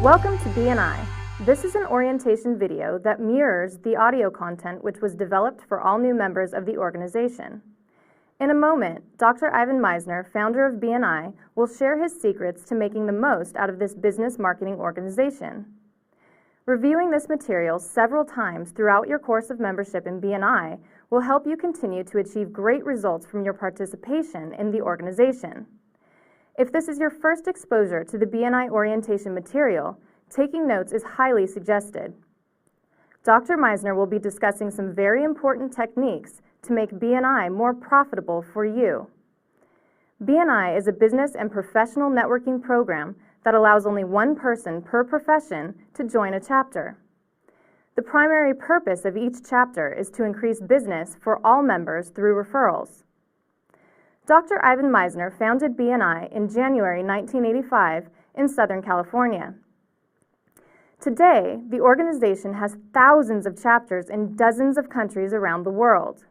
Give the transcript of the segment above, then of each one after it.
Welcome to BNI. This is an orientation video that mirrors the audio content which was developed for all new members of the organization. In a moment, Dr. Ivan Misner, founder of BNI, will share his secrets to making the most out of this business marketing organization. Reviewing this material several times throughout your course of membership in BNI will help you continue to achieve great results from your participation in the organization. If this is your first exposure to the BNI orientation material, taking notes is highly suggested. Dr. Misner will be discussing some very important techniques to make BNI more profitable for you. BNI is a business and professional networking program that allows only one person per profession to join a chapter. The primary purpose of each chapter is to increase business for all members through referrals. Dr. Ivan Misner founded BNI in January 1985 in Southern California. Today, the organization has thousands of chapters in dozens of countries around the world.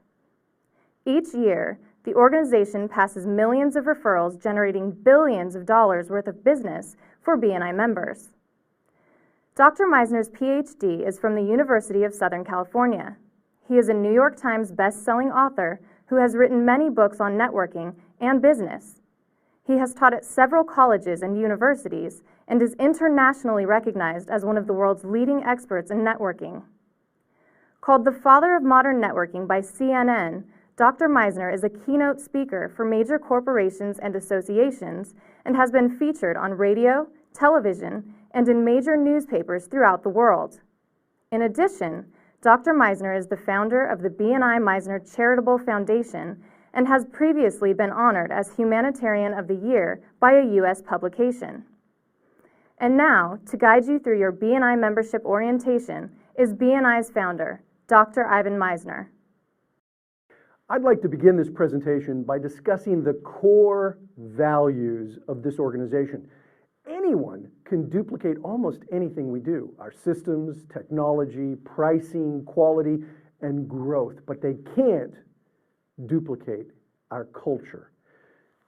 Each year, the organization passes millions of referrals, generating billions of dollars worth of business for BNI members. Dr. Misner's PhD is from the University of Southern California. He is a New York Times best-selling author who has written many books on networking and business. He has taught at several colleges and universities and is internationally recognized as one of the world's leading experts in networking. Called the father of modern networking by CNN, Dr. Misner is a keynote speaker for major corporations and associations and has been featured on radio, television, and in major newspapers throughout the world. In addition, Dr. Misner is the founder of the BNI Misner Charitable Foundation and has previously been honored as Humanitarian of the Year by a U.S. publication. And now, to guide you through your BNI membership orientation, is BNI's founder, Dr. Ivan Misner. I'd like to begin this presentation by discussing the core values of this organization. Anyone can duplicate almost anything we do, our systems, technology, pricing, quality, and growth, but they can't duplicate our culture.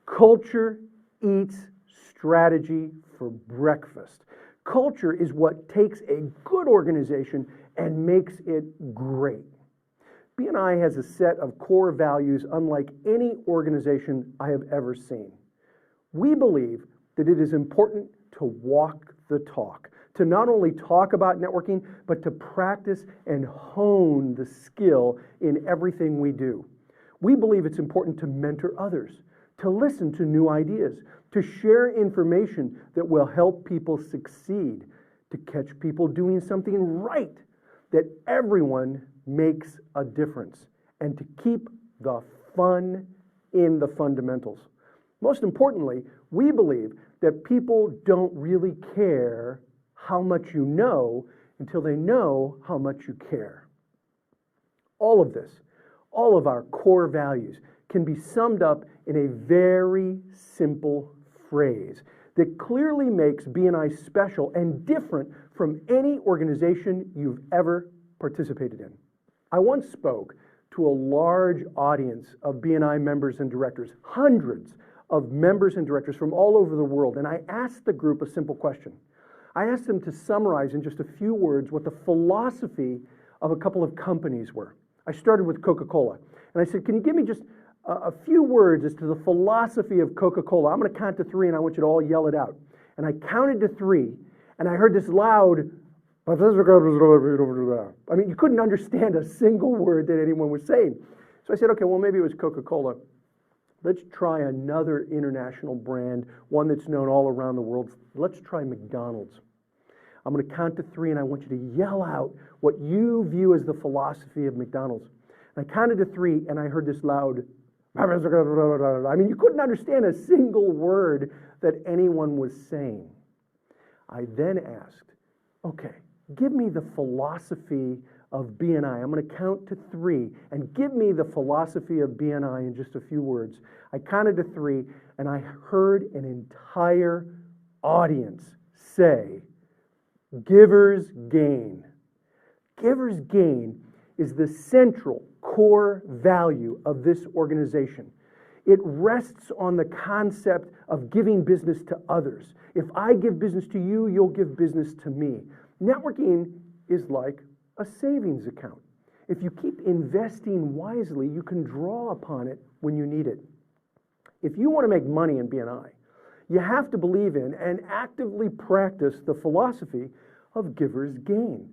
Culture eats strategy for breakfast. Culture is what takes a good organization and makes it great. BNI has a set of core values unlike any organization I have ever seen. We believe that it is important to walk the talk, to not only talk about networking, but to practice and hone the skill in everything we do. We believe it's important to mentor others, to listen to new ideas, to share information that will help people succeed, to catch people doing something right, that everyone makes a difference, and to keep the fun in the fundamentals. Most importantly, we believe that people don't really care how much you know until they know how much you care. All of this, all of our core values, can be summed up in a very simple phrase that clearly makes BNI special and different from any organization you've ever participated in. I once spoke to a large audience of BNI members and directors, hundreds of members and directors from all over the world, and I asked the group a simple question. I asked them to summarize in just a few words what the philosophy of a couple of companies were. I started with Coca-Cola, and I said, can you give me just a few words as to the philosophy of Coca-Cola? I'm going to count to three, and I want you to all yell it out. And I counted to three, and I heard this loud, I mean, you couldn't understand a single word that anyone was saying. So I said, okay, well, maybe it was Coca-Cola. Let's try another international brand, one that's known all around the world. Let's try McDonald's. I'm going to count to three, and I want you to yell out what you view as the philosophy of McDonald's. And I counted to three, and I heard this loud, I mean, you couldn't understand a single word that anyone was saying. I then asked, okay, give me the philosophy of BNI. I'm going to count to three, and give me the philosophy of BNI in just a few words. I counted to three, and I heard an entire audience say, givers gain. Givers gain is the central core value of this organization. It rests on the concept of giving business to others. If I give business to you, you'll give business to me. Networking is like a savings account. If you keep investing wisely, you can draw upon it when you need it. If you want to make money in BNI, you have to believe in and actively practice the philosophy of giver's gain.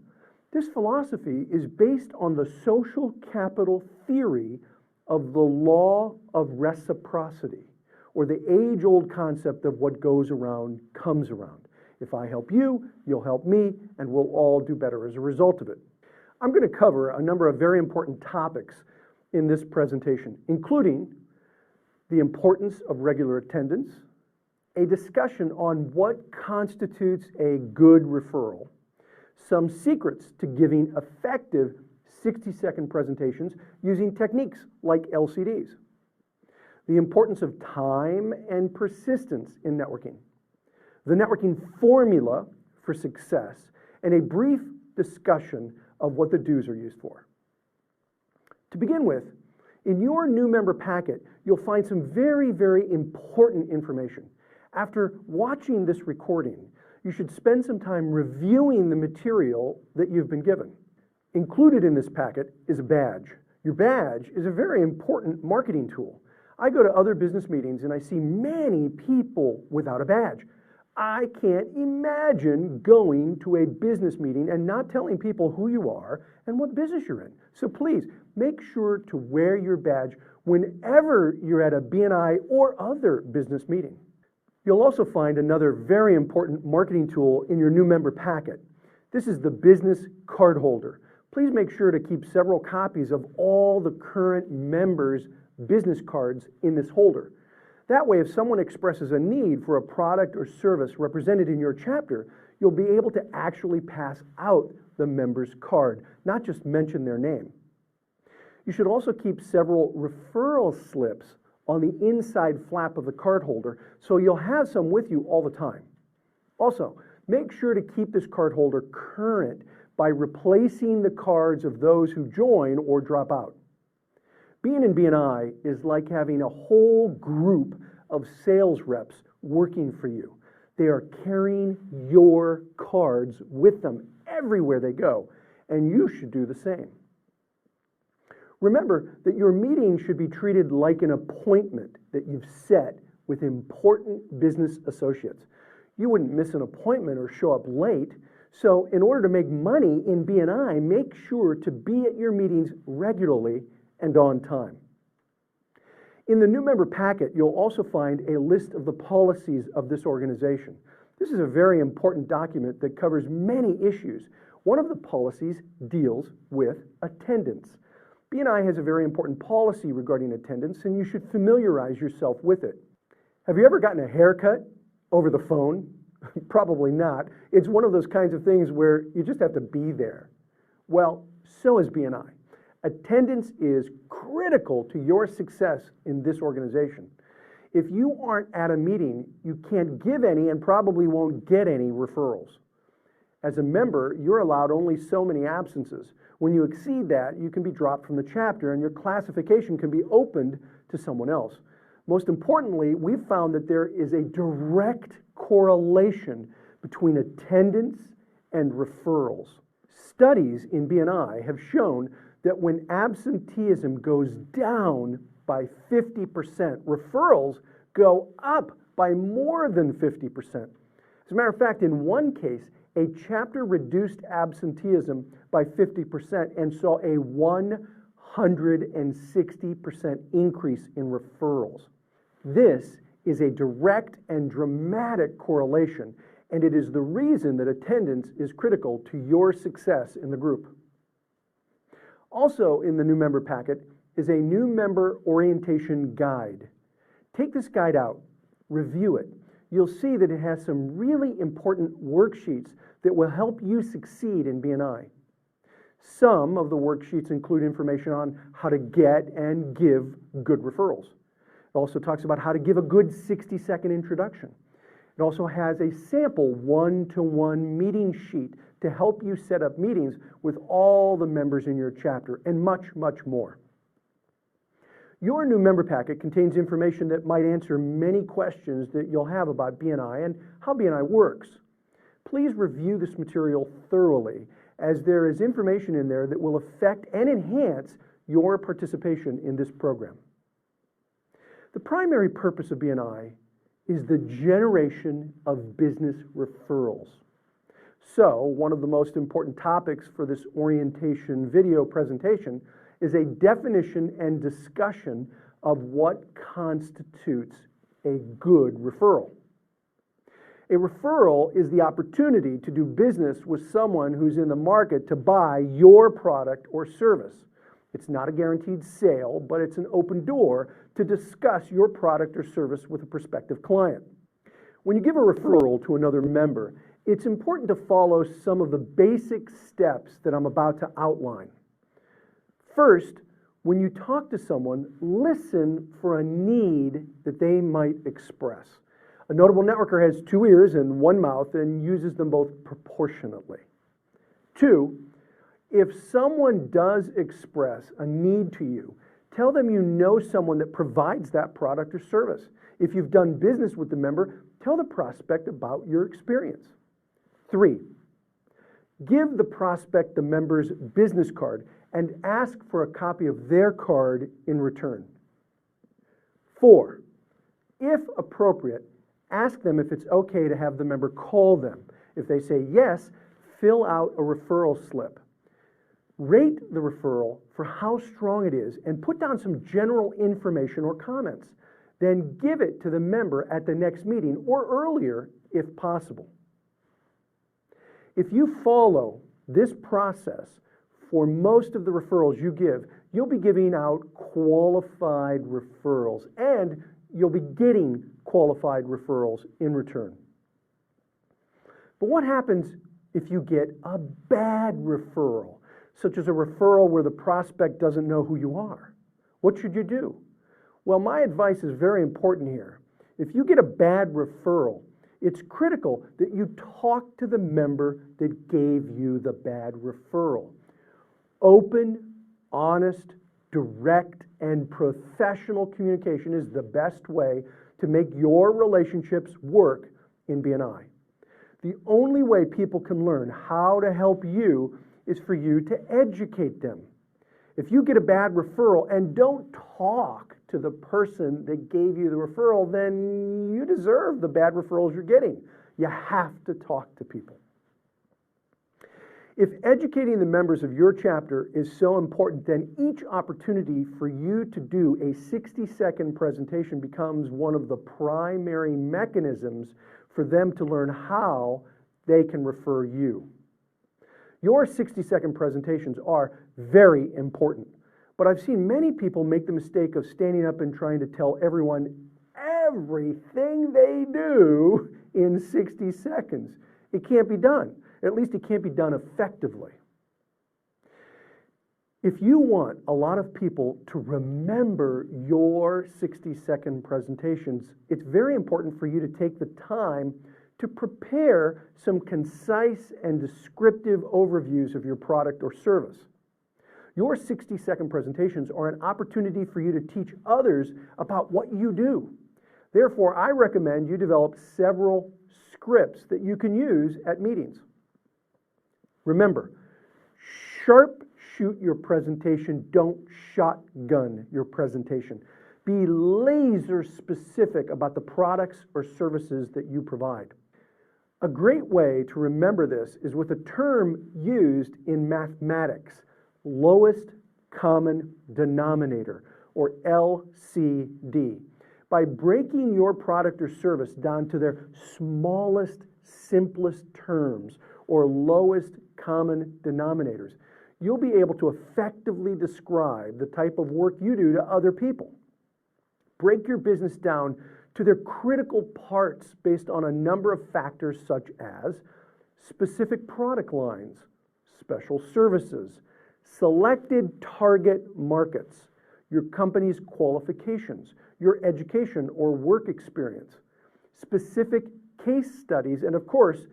This philosophy is based on the social capital theory of the law of reciprocity, or the age-old concept of what goes around comes around. If I help you, you'll help me, and we'll all do better as a result of it. I'm going to cover a number of very important topics in this presentation, including the importance of regular attendance, a discussion on what constitutes a good referral, some secrets to giving effective 60-second presentations using techniques like LCDs, the importance of time and persistence in networking, the networking formula for success, and a brief discussion of what the do's are used for. To begin with, in your new member packet, you'll find some very, very important information. After watching this recording, you should spend some time reviewing the material that you've been given. Included in this packet is a badge. Your badge is a very important marketing tool. I go to other business meetings and I see many people without a badge. I can't imagine going to a business meeting and not telling people who you are and what business you're in. So please make sure to wear your badge whenever you're at a BNI or other business meeting. You'll also find another very important marketing tool in your new member packet. This is the business card holder. Please make sure to keep several copies of all the current members' business cards in this holder. That way, if someone expresses a need for a product or service represented in your chapter, you'll be able to actually pass out the member's card, not just mention their name. You should also keep several referral slips on the inside flap of the card holder, so you'll have some with you all the time. Also, make sure to keep this card holder current by replacing the cards of those who join or drop out. Being in BNI is like having a whole group of sales reps working for you. They are carrying your cards with them everywhere they go, and you should do the same. Remember that your meeting should be treated like an appointment that you've set with important business associates. You wouldn't miss an appointment or show up late. So in order to make money in BNI, make sure to be at your meetings regularly and on time. In the new member packet, you'll also find a list of the policies of this organization. This is a very important document that covers many issues. One of the policies deals with attendance. BNI has a very important policy regarding attendance, and you should familiarize yourself with it. Have you ever gotten a haircut over the phone? Probably not. It's one of those kinds of things where you just have to be there. Well, so is BNI. Attendance is critical to your success in this organization. If you aren't at a meeting, you can't give any and probably won't get any referrals. As a member, you're allowed only so many absences. When you exceed that, you can be dropped from the chapter and your classification can be opened to someone else. Most importantly, we've found that there is a direct correlation between attendance and referrals. Studies in BNI have shown that when absenteeism goes down by 50%, referrals go up by more than 50%. As a matter of fact, in one case, a chapter reduced absenteeism by 50% and saw a 160% increase in referrals. This is a direct and dramatic correlation, and it is the reason that attendance is critical to your success in the group. Also in the new member packet is a new member orientation guide. Take this guide out, review it. You'll see that it has some really important worksheets that will help you succeed in BNI. Some of the worksheets include information on how to get and give good referrals. It also talks about how to give a good 60-second introduction. It also has a sample one-to-one meeting sheet to help you set up meetings with all the members in your chapter, and much, much more. Your new member packet contains information that might answer many questions that you'll have about BNI and how BNI works. Please review this material thoroughly, as there is information in there that will affect and enhance your participation in this program. The primary purpose of BNI is the generation of business referrals. So, one of the most important topics for this orientation video presentation is a definition and discussion of what constitutes a good referral. A referral is the opportunity to do business with someone who's in the market to buy your product or service. It's not a guaranteed sale, but it's an open door to discuss your product or service with a prospective client. When you give a referral to another member, it's important to follow some of the basic steps that I'm about to outline. First, when you talk to someone, listen for a need that they might express. A notable networker has 2 ears and 1 mouth and uses them both proportionately. 2, if someone does express a need to you, tell them you know someone that provides that product or service. If you've done business with the member, tell the prospect about your experience. 3, give the prospect the member's business card and ask for a copy of their card in return. 4, if appropriate, ask them if it's okay to have the member call them. If they say yes, fill out a referral slip. Rate the referral for how strong it is and put down some general information or comments. Then give it to the member at the next meeting or earlier if possible. If you follow this process for most of the referrals you give, you'll be giving out qualified referrals and you'll be getting qualified referrals in return. But what happens if you get a bad referral, such as a referral where the prospect doesn't know who you are? What should you do? Well, my advice is very important here. If you get a bad referral, it's critical that you talk to the member that gave you the bad referral. Open, honest, direct, and professional communication is the best way to make your relationships work in BNI. The only way people can learn how to help you is for you to educate them. If you get a bad referral and don't talk to the person that gave you the referral, then you deserve the bad referrals you're getting. You have to talk to people. If educating the members of your chapter is so important, then each opportunity for you to do a 60-second presentation becomes one of the primary mechanisms for them to learn how they can refer you. Your 60-second presentations are very important, but I've seen many people make the mistake of standing up and trying to tell everyone everything they do in 60 seconds. It can't be done. At least it can't be done effectively. If you want a lot of people to remember your 60-second presentations, it's very important for you to take the time to prepare some concise and descriptive overviews of your product or service. Your 60-second presentations are an opportunity for you to teach others about what you do. Therefore, I recommend you develop several scripts that you can use at meetings. Remember, sharpshoot your presentation, don't shotgun your presentation. Be laser specific about the products or services that you provide. A great way to remember this is with a term used in mathematics, lowest common denominator, or LCD. By breaking your product or service down to their smallest, simplest terms, or lowest common denominators, you'll be able to effectively describe the type of work you do to other people. Break your business down to their critical parts based on a number of factors such as specific product lines, special services, selected target markets, your company's qualifications, your education or work experience, specific case studies, and of course,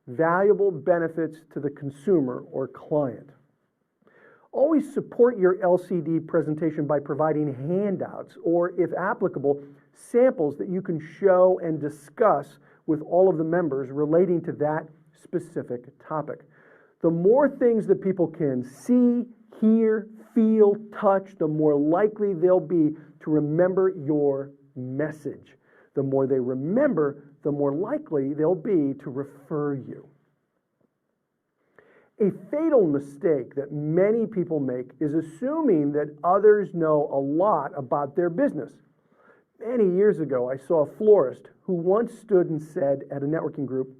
valuable benefits to the consumer or client. Always support your LCD presentation by providing handouts or, if applicable, samples that you can show and discuss with all of the members relating to that specific topic. The more things that people can see, hear, feel, touch, the more likely they'll be to remember your message. The more they remember, the more likely they'll be to refer you. A fatal mistake that many people make is assuming that others know a lot about their business. Many years ago, I saw a florist who once stood and said at a networking group,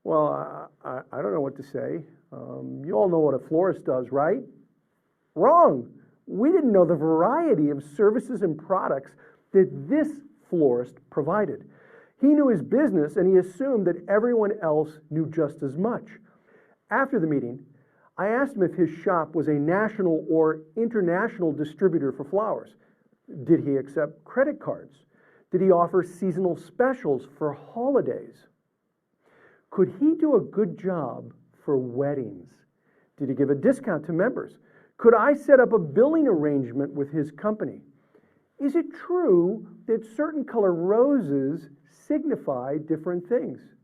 "Well, I don't know what to say. You all know what a florist does, right?" Wrong. We didn't know the variety of services and products that this florist provided. He knew his business and he assumed that everyone else knew just as much. After the meeting, I asked him if his shop was a national or international distributor for flowers. Did he accept credit cards? Did he offer seasonal specials for holidays? Could he do a good job for weddings? Did he give a discount to members? Could I set up a billing arrangement with his company? Is it true that certain color roses signify different things?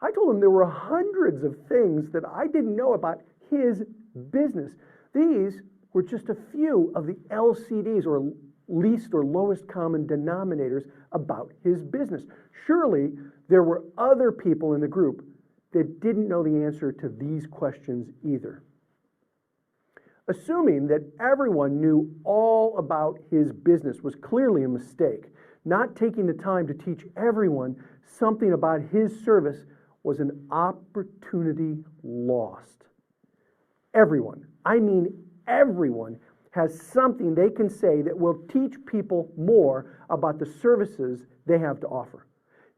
I told him there were hundreds of things that I didn't know about his business. These were just a few of the LCDs, or least or lowest common denominators, about his business. Surely there were other people in the group that didn't know the answer to these questions either. Assuming that everyone knew all about his business was clearly a mistake. Not taking the time to teach everyone something about his service was an opportunity lost. Everyone, I mean everyone, has something they can say that will teach people more about the services they have to offer.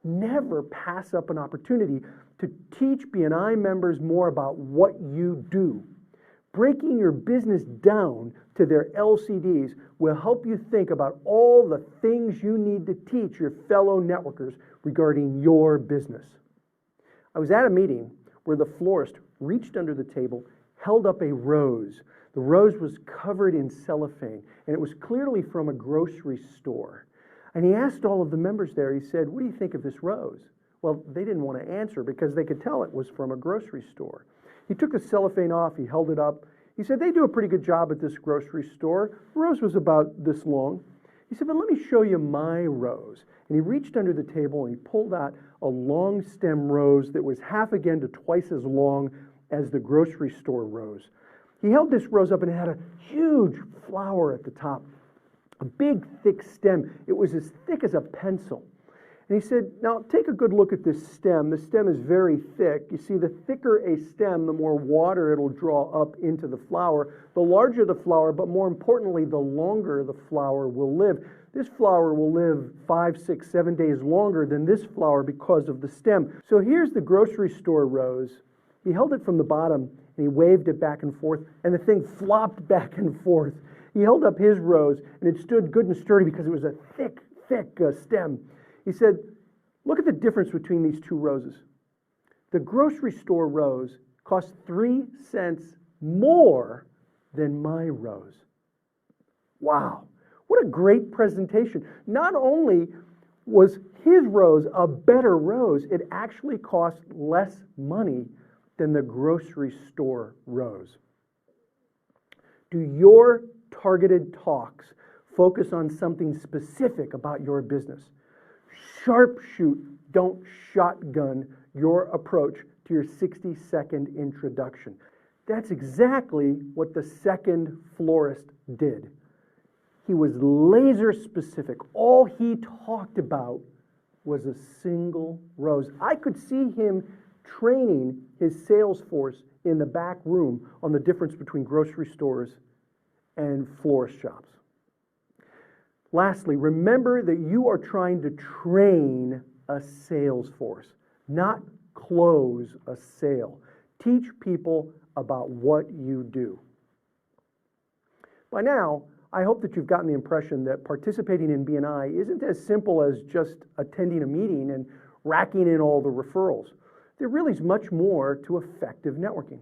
Never pass up an opportunity to teach BNI members more about what you do. Breaking your business down to their LCDs will help you think about all the things you need to teach your fellow networkers regarding your business. I was at a meeting where the florist reached under the table, held up a rose. The rose was covered in cellophane, and it was clearly from a grocery store. And he asked all of the members there, he said, "What do you think of this rose?" Well, they didn't want to answer because they could tell it was from a grocery store. He took the cellophane off, he held it up. He said, "They do a pretty good job at this grocery store." The rose was about this long. He said, "But let me show you my rose." And he reached under the table and he pulled out a long stem rose that was half again to twice as long as the grocery store rose. He held this rose up and it had a huge flower at the top, a big thick stem. It was as thick as a pencil. And he said, "Now take a good look at this stem. The stem is very thick. You see, the thicker a stem, the more water it'll draw up into the flower. The larger the flower, but more importantly, the longer the flower will live. This flower will live 5, 6, 7 days longer than this flower because of the stem. So here's the grocery store rose." He held it from the bottom and he waved it back and forth, and the thing flopped back and forth. He held up his rose and it stood good and sturdy because it was a thick stem. He said, "Look at the difference between these two roses. The grocery store rose costs 3 cents more than my rose." Wow, what a great presentation. Not only was his rose a better rose, it actually cost less money than the grocery store rose. Do your targeted talks focus on something specific about your business? Sharpshoot, don't shotgun your approach to your 60-second introduction. That's exactly what the second florist did. He was laser specific. All he talked about was a single rose. I could see him training his sales force in the back room on the difference between grocery stores and florist shops. Lastly, remember that you are trying to train a sales force, not close a sale. Teach people about what you do. By now, I hope that you've gotten the impression that participating in BNI isn't as simple as just attending a meeting and racking in all the referrals. There really is much more to effective networking.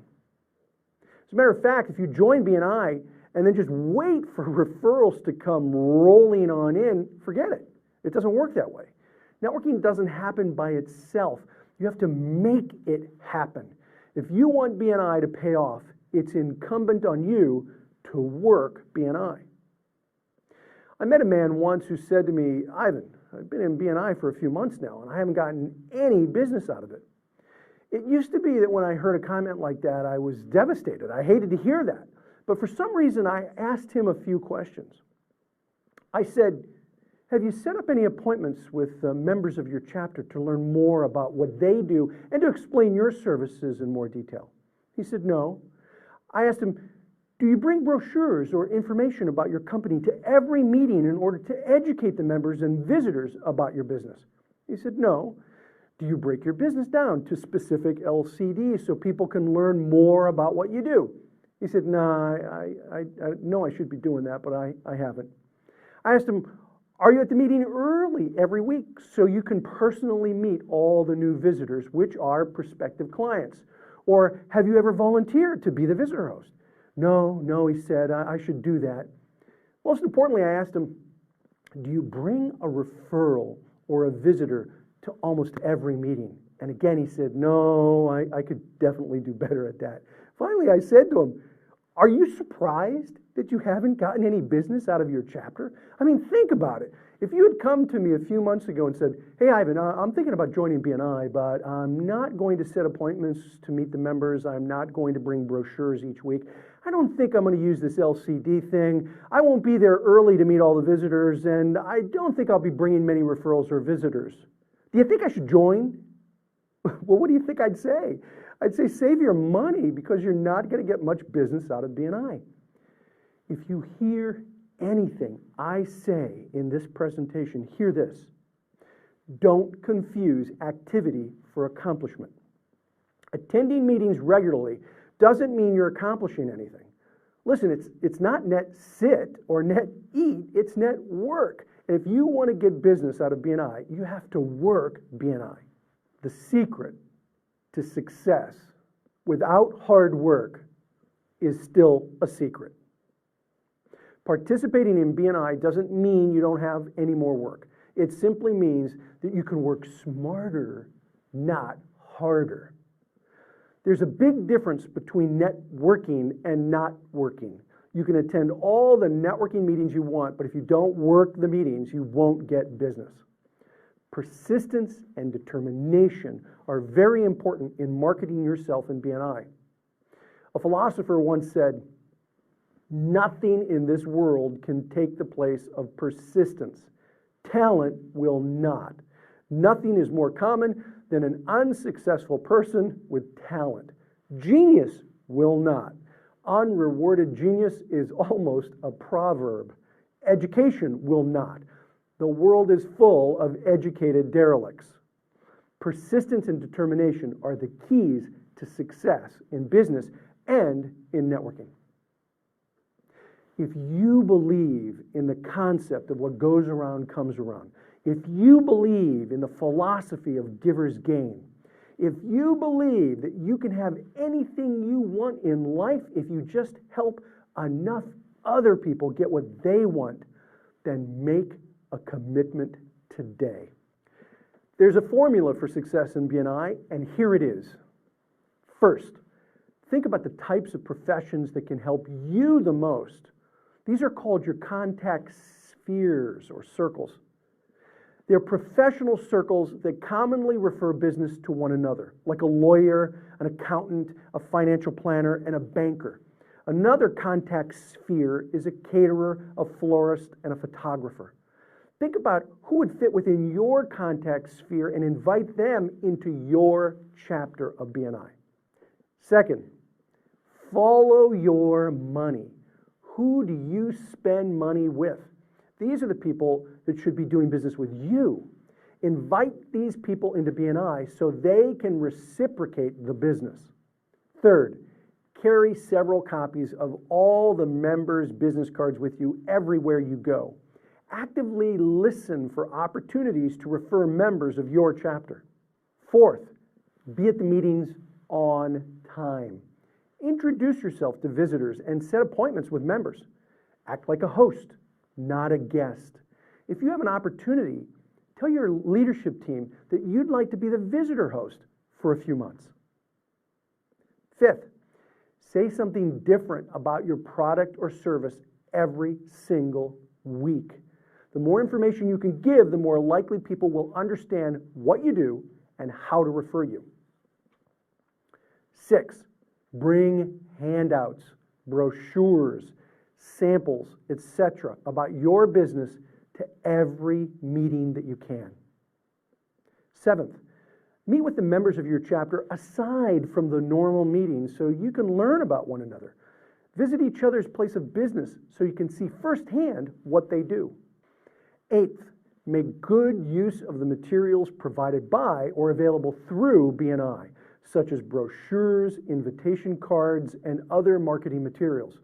As a matter of fact, if you join BNI and then just wait for referrals to come rolling on in, forget it. It doesn't work that way. Networking doesn't happen by itself. You have to make it happen. If you want BNI to pay off, it's incumbent on you to work BNI. I met a man once who said to me, Ivan, I've been in BNI for a few months now and I haven't gotten any business out of it. It used to be that when I heard a comment like that, I was devastated. I hated to hear that. But for some reason, I asked him a few questions. I said, have you set up any appointments with members of your chapter to learn more about what they do and to explain your services in more detail? He said, no. I asked him, do you bring brochures or information about your company to every meeting in order to educate the members and visitors about your business? He said, no. Do you break your business down to specific LCDs so people can learn more about what you do? He said, nah, I know I should be doing that, but I haven't. I asked him, are you at the meeting early every week so you can personally meet all the new visitors, which are prospective clients? Or have you ever volunteered to be the visitor host? No, he said, I should do that. Most importantly, I asked him, do you bring a referral or a visitor to almost every meeting? And again, he said, no, I could definitely do better at that. Finally, I said to him, are you surprised that you haven't gotten any business out of your chapter? I mean, think about it. If you had come to me a few months ago and said, hey, Ivan, I'm thinking about joining BNI, but I'm not going to set appointments to meet the members. I'm not going to bring brochures each week. I don't think I'm going to use this LCD thing. I won't be there early to meet all the visitors, and I don't think I'll be bringing many referrals or visitors. Do you think I should join? Well, what do you think I'd say? I'd say save your money because you're not going to get much business out of BNI. If you hear anything I say in this presentation, hear this. Don't confuse activity for accomplishment. Attending meetings regularly doesn't mean you're accomplishing anything. Listen, it's not net sit or net eat, it's net work. And if you want to get business out of BNI, you have to work BNI. The secret to success without hard work is still a secret. Participating in BNI doesn't mean you don't have any more work. It simply means that you can work smarter, not harder. There's a big difference between networking and not working. You can attend all the networking meetings you want, but if you don't work the meetings, you won't get business. Persistence and determination are very important in marketing yourself in BNI. A philosopher once said, nothing in this world can take the place of persistence. Talent will not. Nothing is more common than an unsuccessful person with talent. Genius will not. Unrewarded genius is almost a proverb. Education will not. The world is full of educated derelicts. Persistence and determination are the keys to success in business and in networking. If you believe in the concept of what goes around comes around, if you believe in the philosophy of giver's gain, if you believe that you can have anything you want in life if you just help enough other people get what they want, then make a commitment today. There's a formula for success in BNI, and here it is. First, think about the types of professions that can help you the most. These are called your contact spheres or circles. They're professional circles that commonly refer business to one another, like a lawyer, an accountant, a financial planner, and a banker. Another contact sphere is a caterer, a florist, and a photographer. Think about who would fit within your contact sphere and invite them into your chapter of BNI. Second, follow your money. Who do you spend money with? These are the people that should be doing business with you. Invite these people into BNI so they can reciprocate the business. Third, carry several copies of all the members' business cards with you everywhere you go. Actively listen for opportunities to refer members of your chapter. Fourth, be at the meetings on time. Introduce yourself to visitors and set appointments with members. Act like a host, not a guest. If you have an opportunity, tell your leadership team that you'd like to be the visitor host for a few months. Fifth, say something different about your product or service every single week. The more information you can give, the more likely people will understand what you do and how to refer you. 6, bring handouts, brochures, samples, etc. about your business to every meeting that you can. 7th, meet with the members of your chapter aside from the normal meetings so you can learn about one another. Visit each other's place of business so you can see firsthand what they do. 8th, make good use of the materials provided by or available through BNI, such as brochures, invitation cards, and other marketing materials.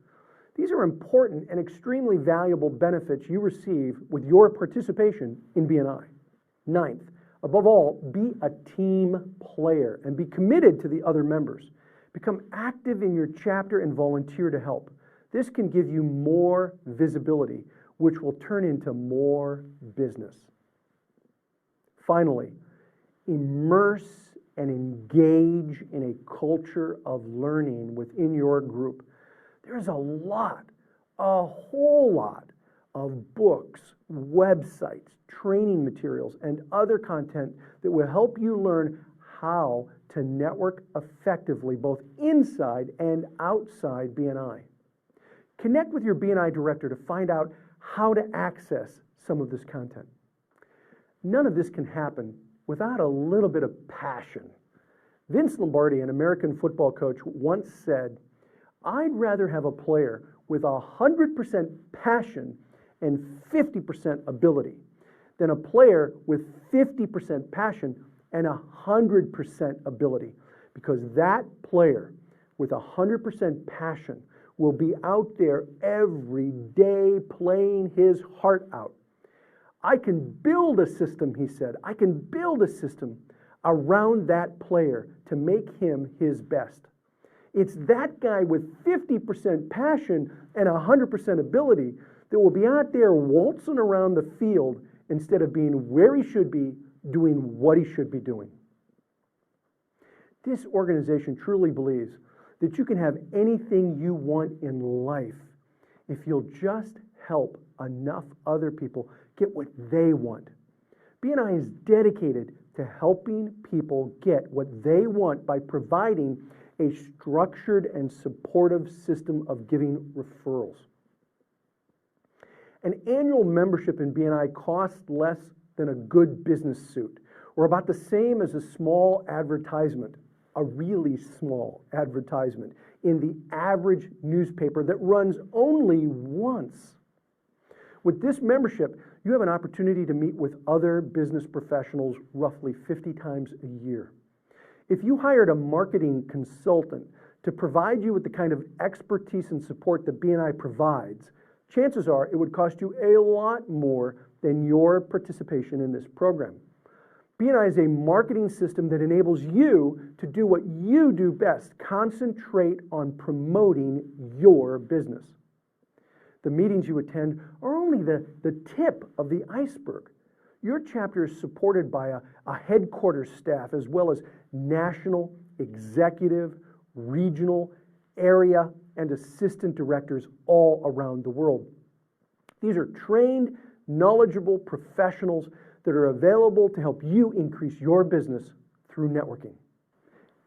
These are important and extremely valuable benefits you receive with your participation in BNI. 9th, above all, be a team player and be committed to the other members. Become active in your chapter and volunteer to help. This can give you more visibility, which will turn into more business. Finally, immerse and engage in a culture of learning within your group. There's a whole lot of books, websites, training materials, and other content that will help you learn how to network effectively both inside and outside BNI. Connect with your BNI director to find out how to access some of this content. None of this can happen without a little bit of passion. Vince Lombardi, an American football coach, once said, "I'd rather have a player with 100% passion and 50% ability than a player with 50% passion and 100% ability, because that player with 100% passion will be out there every day playing his heart out. I can build a system," he said, "I can build a system around that player to make him his best. It's that guy with 50% passion and 100% ability that will be out there waltzing around the field instead of being where he should be, doing what he should be doing." This organization truly believes that you can have anything you want in life if you'll just help enough other people get what they want. BNI is dedicated to helping people get what they want by providing a structured and supportive system of giving referrals. An annual membership in BNI costs less than a good business suit, or about the same as a small advertisement, a really small advertisement in the average newspaper that runs only once. With this membership, you have an opportunity to meet with other business professionals roughly 50 times a year. If you hired a marketing consultant to provide you with the kind of expertise and support that BNI provides, chances are it would cost you a lot more than your participation in this program. BNI is a marketing system that enables you to do what you do best: concentrate on promoting your business. The meetings you attend are only the tip of the iceberg. Your chapter is supported by a headquarters staff as well as national, executive, regional, area, and assistant directors all around the world. These are trained, knowledgeable professionals that are available to help you increase your business through networking.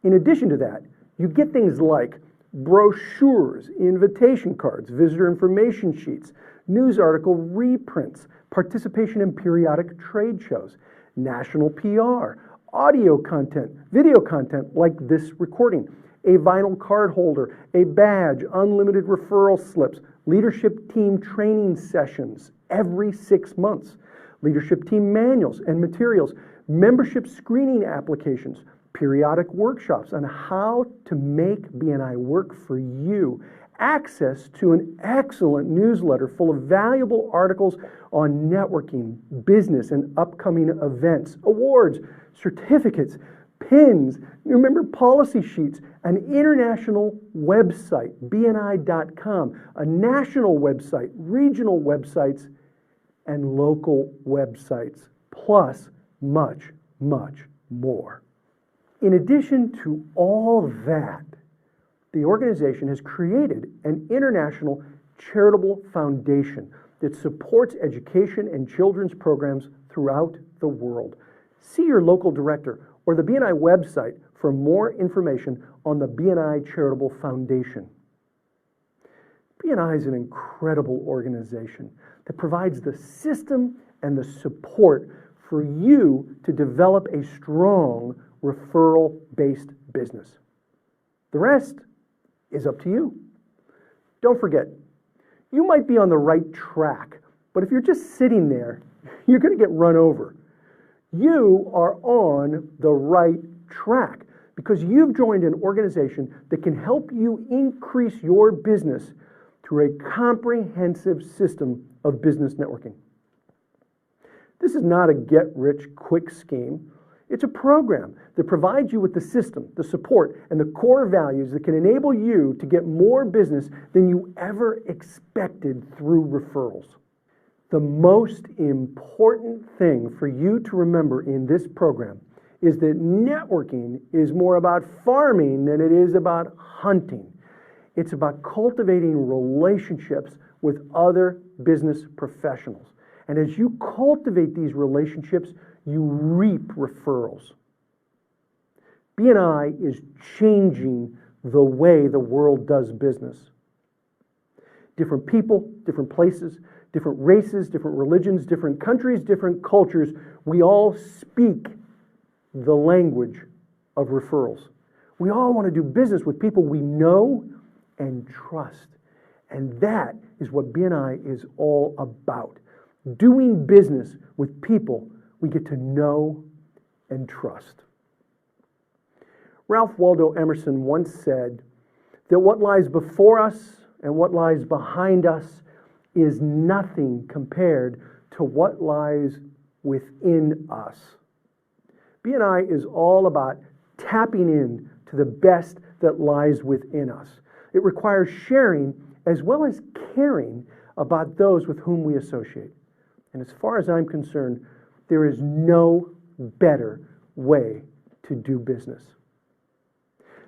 In addition to that, you get things like brochures, invitation cards, visitor information sheets, news article reprints, participation in periodic trade shows, national PR, audio content, video content like this recording, a vinyl card holder, a badge, unlimited referral slips, leadership team training sessions every 6 months, leadership team manuals and materials, membership screening applications, periodic workshops on how to make BNI work for you, access to an excellent newsletter full of valuable articles on networking, business, and upcoming events, awards, certificates, pins, new member policy sheets, an international website, BNI.com, a national website, regional websites, and local websites, plus much, much more. In addition to all that, the organization has created an international charitable foundation that supports education and children's programs throughout the world. See your local director or the BNI website for more information on the BNI Charitable Foundation. BNI is an incredible organization that provides the system and the support for you to develop a strong referral-based business. The rest is up to you. Don't forget, you might be on the right track, but if you're just sitting there, you're going to get run over. You are on the right track because you've joined an organization that can help you increase your business through a comprehensive system of business networking. This is not a get-rich-quick scheme. It's a program that provides you with the system, the support, and the core values that can enable you to get more business than you ever expected through referrals. The most important thing for you to remember in this program is that networking is more about farming than it is about hunting. It's about cultivating relationships with other business professionals. And as you cultivate these relationships, you reap referrals. BNI is changing the way the world does business. Different people, different places, different races, different religions, different countries, different cultures, we all speak the language of referrals. We all want to do business with people we know and trust. And that is what BNI is all about. Doing business with people we get to know and trust. Ralph Waldo Emerson once said that what lies before us and what lies behind us is nothing compared to what lies within us. BNI is all about tapping in to the best that lies within us. It requires sharing as well as caring about those with whom we associate. And as far as I'm concerned, there is no better way to do business.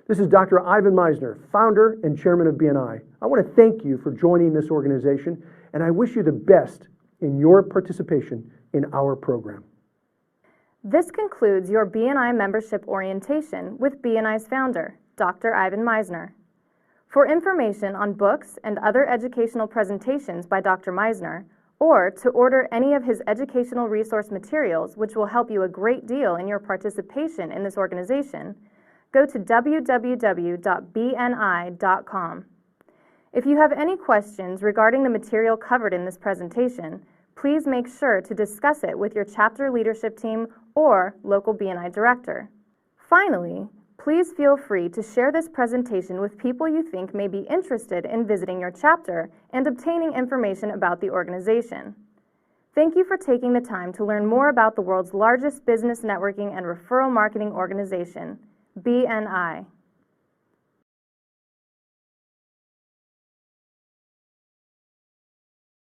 This is Dr. Ivan Misner, founder and chairman of BNI. I want to thank you for joining this organization, and I wish you the best in your participation in our program. This concludes your BNI membership orientation with BNI's founder, Dr. Ivan Misner. For information on books and other educational presentations by Dr. Misner, or to order any of his educational resource materials, which will help you a great deal in your participation in this organization, go to www.bni.com. If you have any questions regarding the material covered in this presentation, please make sure to discuss it with your chapter leadership team or local BNI director. Finally, please feel free to share this presentation with people you think may be interested in visiting your chapter and obtaining information about the organization. Thank you for taking the time to learn more about the world's largest business networking and referral marketing organization, BNI.